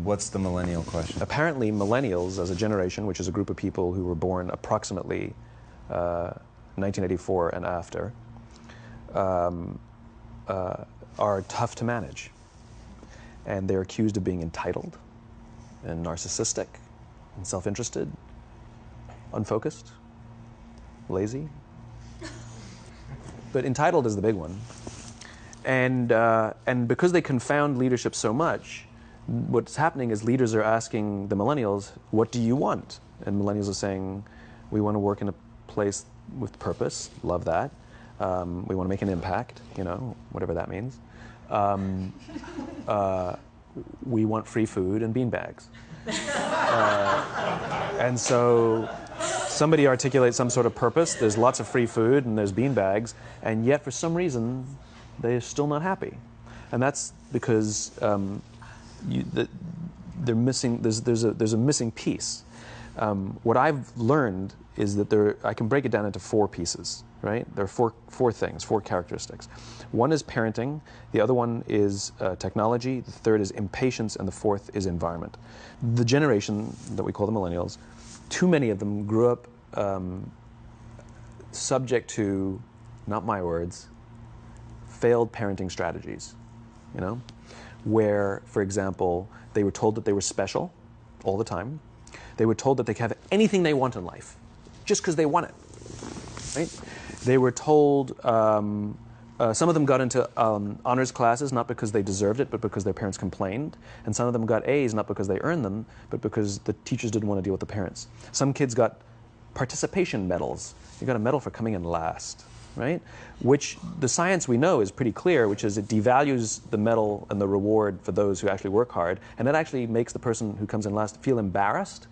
What's the millennial question? Apparently, millennials as a generation, which is a group of people who were born approximately 1984 and after, are tough to manage. And they're accused of being entitled and narcissistic and self-interested, unfocused, lazy. But entitled is the big one. And because they confound leadership so much, what's happening is leaders are asking the millennials, what do you want? And millennials are saying, we want to work in a place with purpose, love that. We want to make an impact, you know, whatever that means. We want free food and beanbags. And so somebody articulates some sort of purpose, there's lots of free food and there's beanbags, and yet for some reason, they're still not happy. And that's because they're missing, there's a missing piece. What I've learned is that I can break it down into 4 pieces, right? There are four things, 4 characteristics. One is parenting, the other one is technology, the third is impatience, and the fourth is environment. The generation that we call the millennials, too many of them grew up subject to, not my words, failed parenting strategies, you know? Where, for example, they were told that they were special all the time. They were told that they could have anything they want in life, just because they want it, right? They were told, some of them got into honors classes, not because they deserved it, but because their parents complained. And some of them got A's, not because they earned them, but because the teachers didn't want to deal with the parents. Some kids got participation medals. You got a medal for coming in last, right? Which the science we know is pretty clear, which is it devalues the medal and the reward for those who actually work hard, and it actually makes the person who comes in last feel embarrassed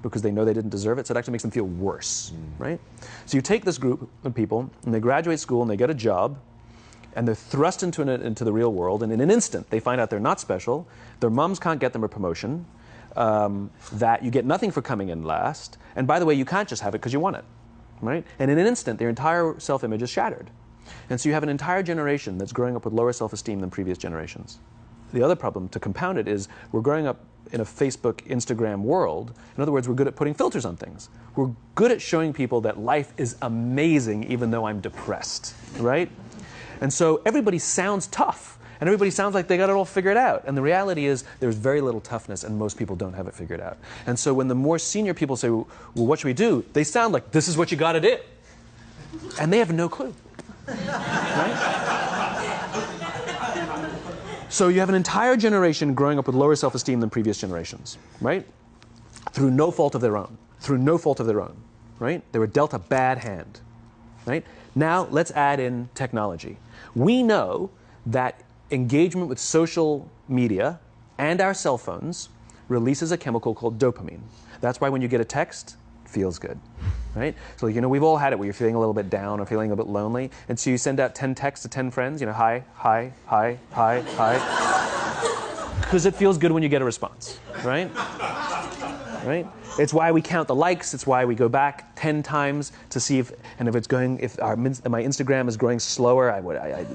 because they know they didn't deserve it, so it actually makes them feel worse, right? So you take this group of people, and they graduate school, and they get a job, and they're thrust into the real world, and in an instant, they find out they're not special, their moms can't get them a promotion, that you get nothing for coming in last, and by the way, you can't just have it because you want it, right? And in an instant, their entire self-image is shattered. And so you have an entire generation that's growing up with lower self-esteem than previous generations. The other problem, to compound it, is we're growing up in a Facebook, Instagram world. In other words, we're good at putting filters on things. We're good at showing people that life is amazing even though I'm depressed, right? And so everybody sounds tough, and everybody sounds like they got it all figured out. And the reality is there's very little toughness, and most people don't have it figured out. And so when the more senior people say, well, what should we do? They sound like, this is what you got to do. And they have no clue, right? So you have an entire generation growing up with lower self-esteem than previous generations, right? Through no fault of their own. Through no fault of their own, right? They were dealt a bad hand, right? Now let's add in technology. We know that engagement with social media and our cell phones releases a chemical called dopamine. That's why when you get a text, it feels good, right? So, you know, we've all had it where you're feeling a little bit down or feeling a bit lonely, and so you send out 10 texts to 10 friends, you know, hi, hi, hi, hi, hi, because it feels good when you get a response, right? Right? It's why we count the likes. It's why we go back 10 times to see if my Instagram is growing slower.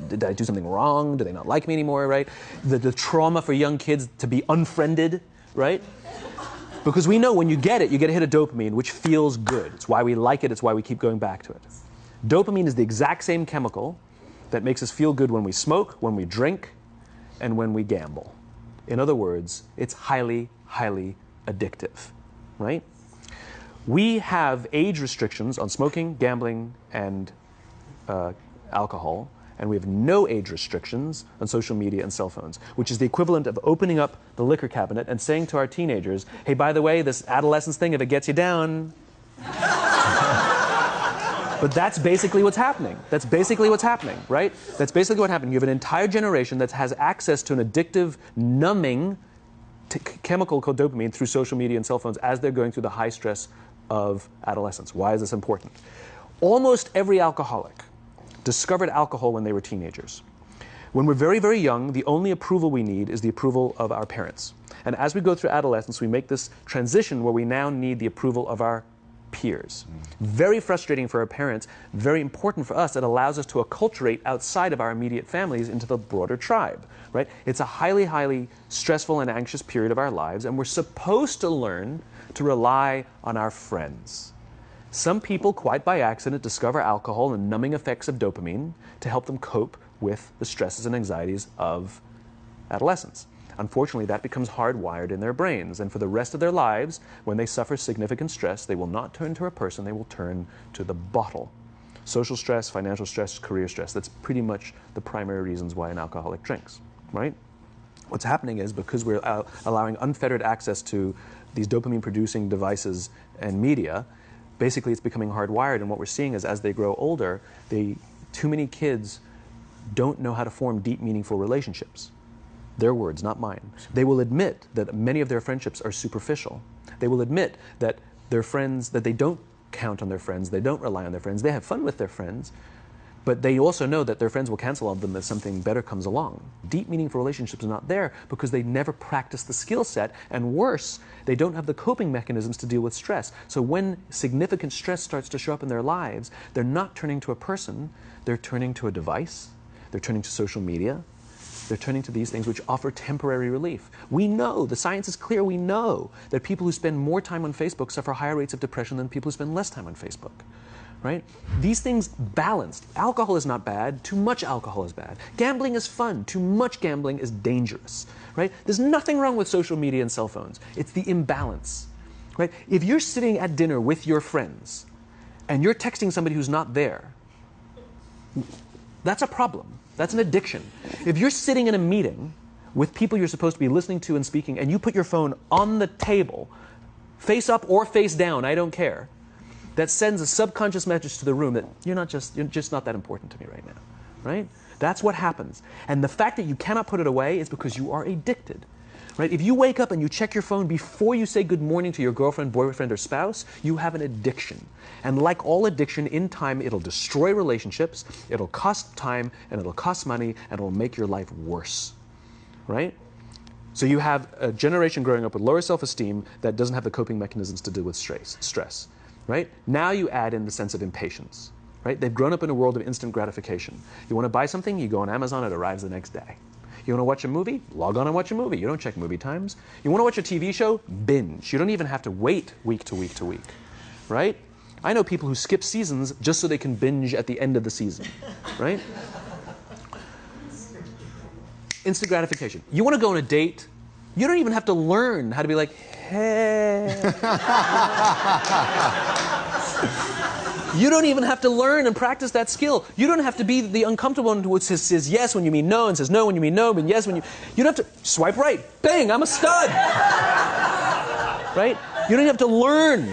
Did I do something wrong? Do they not like me anymore? Right? The trauma for young kids to be unfriended, right? Because we know when you get a hit of dopamine, which feels good. It's why we like it. It's why we keep going back to it. Dopamine is the exact same chemical that makes us feel good when we smoke, when we drink, and when we gamble. In other words, it's highly, highly addictive. Right? We have age restrictions on smoking, gambling, and alcohol, and we have no age restrictions on social media and cell phones, which is the equivalent of opening up the liquor cabinet and saying to our teenagers, hey, by the way, this adolescence thing, if it gets you down. But that's basically what's happening. That's basically what's happening, right? That's basically what happened. You have an entire generation that has access to an addictive, numbing chemical called dopamine through social media and cell phones as they're going through the high stress of adolescence. Why is this important? Almost every alcoholic discovered alcohol when they were teenagers. When we're very, very young, the only approval we need is the approval of our parents. And as we go through adolescence, we make this transition where we now need the approval of our peers. Very frustrating for our parents, very important for us. It allows us to acculturate outside of our immediate families into the broader tribe, right? It's a highly, highly stressful and anxious period of our lives, and we're supposed to learn to rely on our friends. Some people, quite by accident, discover alcohol and numbing effects of dopamine to help them cope with the stresses and anxieties of adolescence. Unfortunately, that becomes hardwired in their brains, and for the rest of their lives, when they suffer significant stress, they will not turn to a person, they will turn to the bottle. Social stress, financial stress, career stress, that's pretty much the primary reasons why an alcoholic drinks, right? What's happening is, because we're allowing unfettered access to these dopamine-producing devices and media, basically it's becoming hardwired, and what we're seeing is, as they grow older, too many kids don't know how to form deep, meaningful relationships. Their words, not mine. They will admit that many of their friendships are superficial. They will admit that their friends, that they don't count on their friends, they don't rely on their friends, they have fun with their friends, but they also know that their friends will cancel on them if something better comes along. Deep, meaningful relationships are not there because they never practice the skill set, and worse, they don't have the coping mechanisms to deal with stress. So when significant stress starts to show up in their lives, they're not turning to a person, they're turning to a device, they're turning to social media, they're turning to these things which offer temporary relief. We know, the science is clear, we know that people who spend more time on Facebook suffer higher rates of depression than people who spend less time on Facebook, right? These things balanced. Alcohol is not bad, too much alcohol is bad. Gambling is fun, too much gambling is dangerous, right? There's nothing wrong with social media and cell phones. It's the imbalance, right? If you're sitting at dinner with your friends and you're texting somebody who's not there, that's a problem. That's an addiction. If you're sitting in a meeting with people you're supposed to be listening to and speaking, and you put your phone on the table, face up or face down, I don't care, that sends a subconscious message to the room that you're just not that important to me right now, right? That's what happens. And the fact that you cannot put it away is because you are addicted. Right? If you wake up and you check your phone before you say good morning to your girlfriend, boyfriend, or spouse, you have an addiction. And like all addiction, in time, it'll destroy relationships, it'll cost time, and it'll cost money, and it'll make your life worse. Right? So you have a generation growing up with lower self-esteem that doesn't have the coping mechanisms to deal with stress. Right? Now you add in the sense of impatience. Right? They've grown up in a world of instant gratification. You want to buy something, you go on Amazon, it arrives the next day. You want to watch a movie? Log on and watch a movie. You don't check movie times. You want to watch a TV show? Binge. You don't even have to wait week to week to week, right? I know people who skip seasons just so they can binge at the end of the season, right? Instant gratification. You want to go on a date? You don't even have to learn how to be like, hey. You don't even have to learn and practice that skill. You don't have to be the uncomfortable one who says yes when you mean no and says no when you mean no, but yes when you... You don't have to swipe right. Bang, I'm a stud. Right? You don't have to learn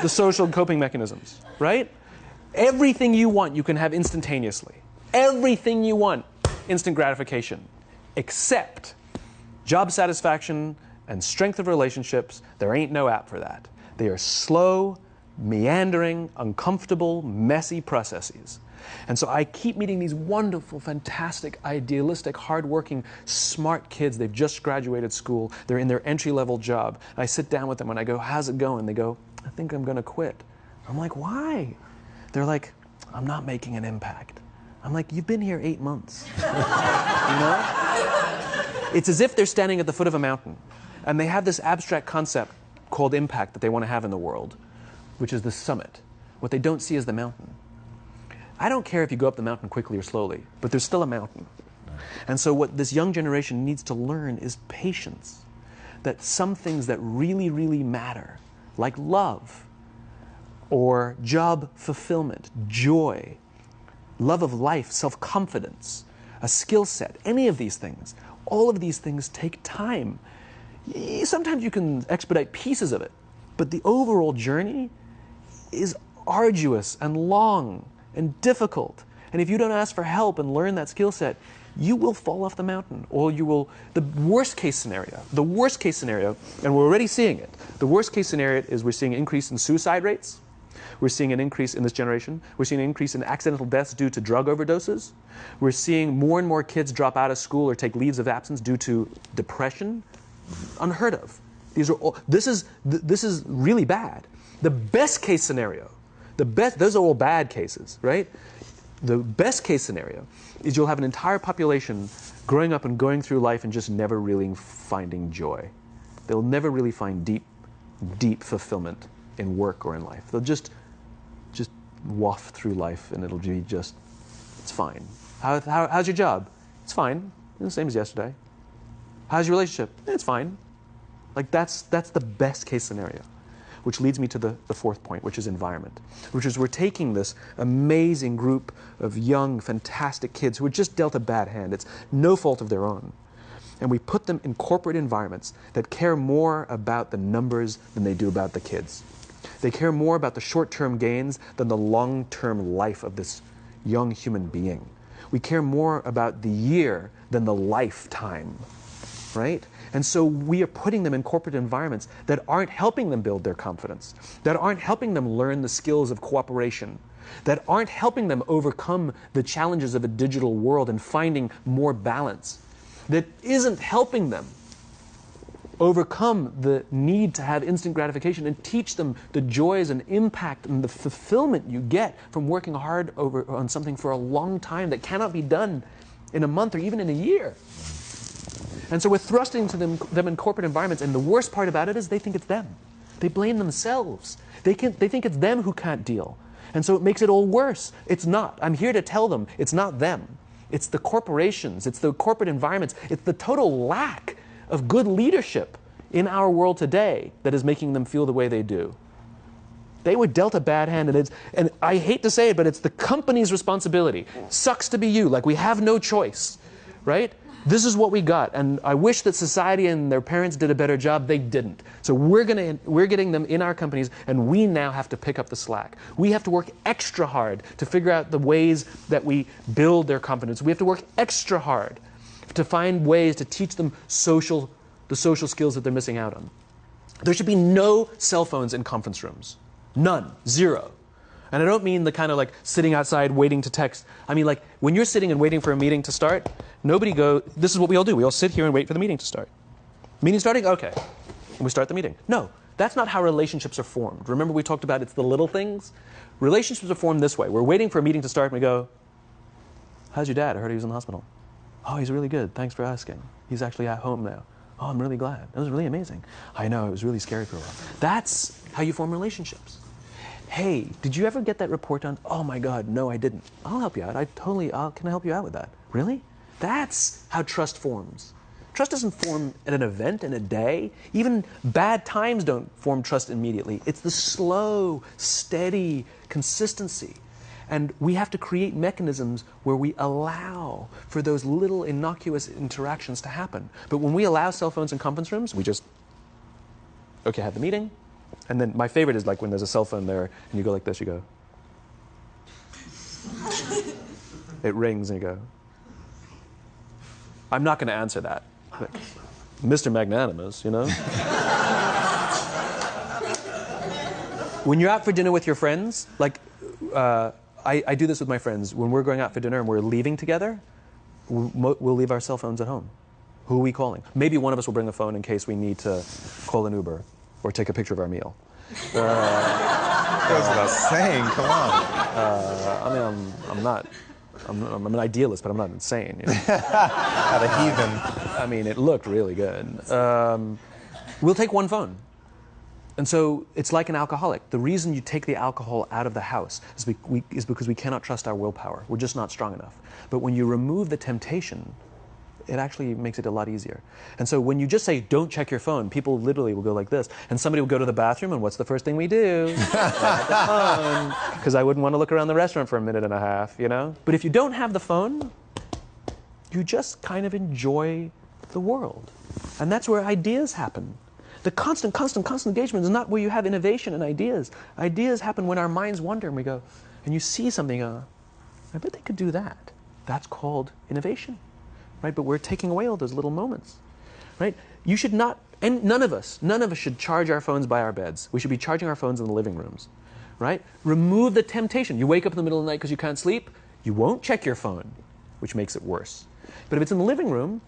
the social coping mechanisms, right? Everything you want, you can have instantaneously. Everything you want, instant gratification. Except job satisfaction and strength of relationships, there ain't no app for that. They are slow, meandering, uncomfortable, messy processes. And so I keep meeting these wonderful, fantastic, idealistic, hardworking, smart kids. They've just graduated school. They're in their entry-level job. And I sit down with them and I go, how's it going? They go, I think I'm going to quit. I'm like, why? They're like, I'm not making an impact. I'm like, you've been here 8 months. You know? It's as if they're standing at the foot of a mountain and they have this abstract concept called impact that they want to have in the world, which is the summit. What they don't see is the mountain. I don't care if you go up the mountain quickly or slowly, but there's still a mountain. And so what this young generation needs to learn is patience. That some things that really, really matter, like love, or job fulfillment, joy, love of life, self-confidence, a skill set, any of these things, all of these things take time. Sometimes you can expedite pieces of it, but the overall journey is arduous and long and difficult. And if you don't ask for help and learn that skill set, you will fall off the mountain, or you will, the worst case scenario, and we're already seeing it, the worst case scenario is we're seeing an increase in suicide rates, we're seeing an increase in this generation, we're seeing an increase in accidental deaths due to drug overdoses, we're seeing more and more kids drop out of school or take leaves of absence due to depression, unheard of. This is really bad. The best case scenario, those are all bad cases, right? The best case scenario is you'll have an entire population growing up and going through life and just never really finding joy. They'll never really find deep fulfillment in work or in life. They'll just waft through life and it'll be just, it's fine. How's your job? It's fine. It's the same as yesterday. How's your relationship? It's fine. Like that's the best case scenario. Which leads me to the fourth point, which is environment. Which is we're taking this amazing group of young, fantastic kids who were just dealt a bad hand. It's no fault of their own. And we put them in corporate environments that care more about the numbers than they do about the kids. They care more about the short-term gains than the long-term life of this young human being. We care more about the year than the lifetime, right? And so we are putting them in corporate environments that aren't helping them build their confidence, that aren't helping them learn the skills of cooperation, that aren't helping them overcome the challenges of a digital world and finding more balance, that isn't helping them overcome the need to have instant gratification and teach them the joys and impact and the fulfillment you get from working hard on something for a long time that cannot be done in a month or even in a year. And so we're thrusting to them in corporate environments, and the worst part about it is they think it's them. They blame themselves. They think it's them who can't deal. And so it makes it all worse. It's not. I'm here to tell them it's not them. It's the corporations. It's the corporate environments. It's the total lack of good leadership in our world today that is making them feel the way they do. They were dealt a bad hand, and I hate to say it, but it's the company's responsibility. Sucks to be you. Like, we have no choice, right? This is what we got, and I wish that society and their parents did a better job. They didn't. So we're getting them in our companies, and we now have to pick up the slack. We have to work extra hard to figure out the ways that we build their confidence. We have to work extra hard to find ways to teach them the social skills that they're missing out on. There should be no cell phones in conference rooms. None. Zero. And I don't mean the kind of like sitting outside waiting to text. I mean like when you're sitting and waiting for a meeting to start, this is what we all do. We all sit here and wait for the meeting to start. Meeting starting? Okay. And we start the meeting. No, that's not how relationships are formed. Remember we talked about it's the little things? Relationships are formed this way. We're waiting for a meeting to start and we go, how's your dad? I heard he was in the hospital. Oh, he's really good. Thanks for asking. He's actually at home now. Oh, I'm really glad. That was really amazing. I know, it was really scary for a while. That's how you form relationships. Hey, did you ever get that report done? Oh my God, no, I didn't. I'll help you out. Can I help you out with that? Really? That's how trust forms. Trust doesn't form at an event in a day. Even bad times don't form trust immediately. It's the slow, steady consistency. And we have to create mechanisms where we allow for those little innocuous interactions to happen. But when we allow cell phones in conference rooms, we just, okay, have the meeting. And then my favorite is like when there's a cell phone there and you go like this, you go. It rings and you go. I'm not going to answer that. Like, Mr. Magnanimous, you know? When you're out for dinner with your friends, like, I do this with my friends. When we're going out for dinner and we're leaving together, we'll leave our cell phones at home. Who are we calling? Maybe one of us will bring a phone in case we need to call an Uber or take a picture of our meal. That goes without saying, come on. I'm an idealist, but I'm not insane. You know? Not a heathen. I mean, it looked really good. We'll take one phone. And so it's like an alcoholic. The reason you take the alcohol out of the house is because we cannot trust our willpower. We're just not strong enough. But when you remove the temptation, it actually makes it a lot easier. And so when you just say, don't check your phone, people literally will go like this. And somebody will go to the bathroom, and what's the first thing we do? Grab the phone. Because I wouldn't want to look around the restaurant for a minute and a half, you know? But if you don't have the phone, you just kind of enjoy the world. And that's where ideas happen. The constant engagement is not where you have innovation and ideas. Ideas happen when our minds wander and we go, and you see something, I bet they could do that. That's called innovation, right? But we're taking away all those little moments, right? You should not, and none of us should charge our phones by our beds. We should be charging our phones in the living rooms, right? Remove the temptation. You wake up in the middle of the night because you can't sleep, you won't check your phone, which makes it worse. But if it's in the living room,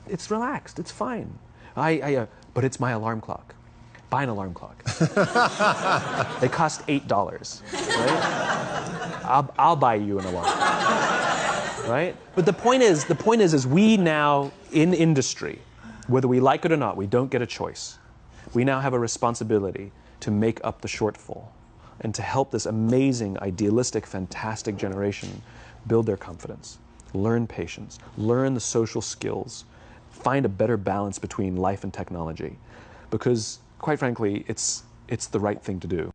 it's relaxed, it's fine. But it's my alarm clock. buy an alarm clock. They cost $8, right? I'll buy you an alarm clock, right? But the point is we now, in industry, whether we like it or not, we don't get a choice. We now have a responsibility to make up the shortfall and to help this amazing, idealistic, fantastic generation build their confidence, learn patience, learn the social skills, find a better balance between life and technology. Because, quite frankly, it's the right thing to do.